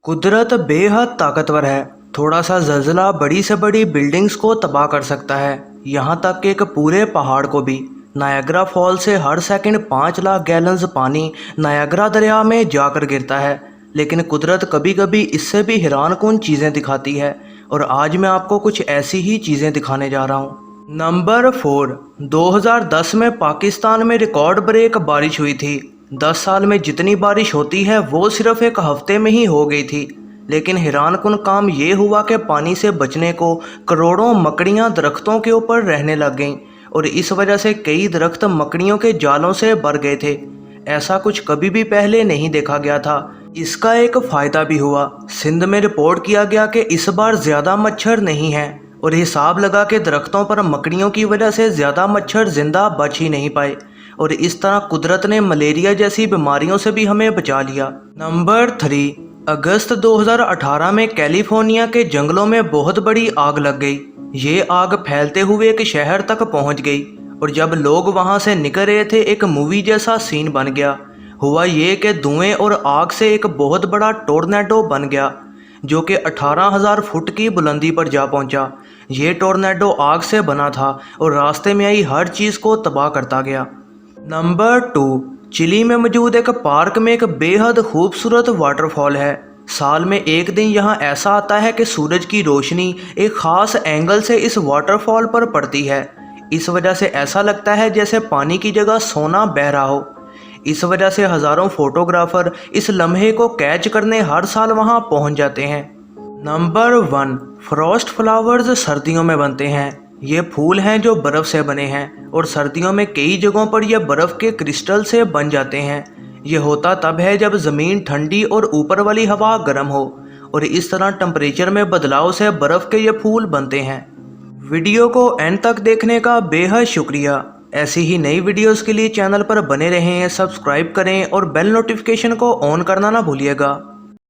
कुदरत बेहद ताकतवर है। थोड़ा सा जल्जला बड़ी से बड़ी बिल्डिंग्स को तबाह कर सकता है, यहाँ तक कि एक पूरे पहाड़ को भी। नायग्रा फॉल से हर सेकंड 5 लाख गैलन्स पानी नायग्रा दरिया में जाकर गिरता है। लेकिन कुदरत कभी कभी इससे भी हैरानकुन चीज़ें दिखाती है, और आज मैं आपको कुछ ऐसी ही चीज़ें दिखाने जा रहा हूँ। नंबर 4, 2010 में पाकिस्तान में रिकॉर्ड ब्रेक बारिश हुई थी। 10 साल में जितनी बारिश होती है वो सिर्फ एक हफ्ते में ही हो गई थी। लेकिन हैरानकुन काम ये हुआ कि पानी से बचने को करोड़ों मकड़ियाँ दरख्तों के ऊपर रहने लग गईं, और इस वजह से कई दरख्त मकड़ियों के जालों से भर गए थे। ऐसा कुछ कभी भी पहले नहीं देखा गया था। इसका एक फ़ायदा भी हुआ। सिंध में रिपोर्ट किया गया कि इस बार ज़्यादा मच्छर नहीं हैं, और हिसाब लगा के दरख्तों पर मकड़ियों की वजह से ज़्यादा मच्छर जिंदा बच ही नहीं पाए, और इस तरह कुदरत ने मलेरिया जैसी बीमारियों से भी हमें बचा लिया। नंबर 3, अगस्त 2018 में कैलिफोर्निया के जंगलों में बहुत बड़ी आग लग गई। ये आग फैलते हुए एक शहर तक पहुंच गई, और जब लोग वहां से निकल रहे थे एक मूवी जैसा सीन बन गया। हुआ ये कि धुएं और आग से एक बहुत बड़ा टोर्नेडो बन गया, जो कि 18,000 फुट की बुलंदी पर जा पहुंचा। ये टोर्नेडो आग से बना था और रास्ते में आई हर चीज़ को तबाह करता गया। नंबर 2, चिली में मौजूद एक पार्क में एक बेहद खूबसूरत वाटरफॉल है। साल में एक दिन यहाँ ऐसा आता है कि सूरज की रोशनी एक ख़ास एंगल से इस वाटरफॉल पर पड़ती है। इस वजह से ऐसा लगता है जैसे पानी की जगह सोना बह रहा हो। इस वजह से हज़ारों फोटोग्राफर इस लम्हे को कैच करने हर साल वहाँ पहुँच जाते हैं। नंबर 1, फ्रॉस्ट फ्लावर्स सर्दियों में बनते हैं। ये फूल हैं जो बर्फ़ से बने हैं, और सर्दियों में कई जगहों पर यह बर्फ़ के क्रिस्टल से बन जाते हैं। ये होता तब है जब ज़मीन ठंडी और ऊपर वाली हवा गर्म हो, और इस तरह टेम्परेचर में बदलाव से बर्फ़ के ये फूल बनते हैं। वीडियो को एंड तक देखने का बेहद शुक्रिया। ऐसी ही नई वीडियोस के लिए चैनल पर बने रहें, सब्सक्राइब करें और बेल नोटिफिकेशन को ऑन करना ना भूलिएगा।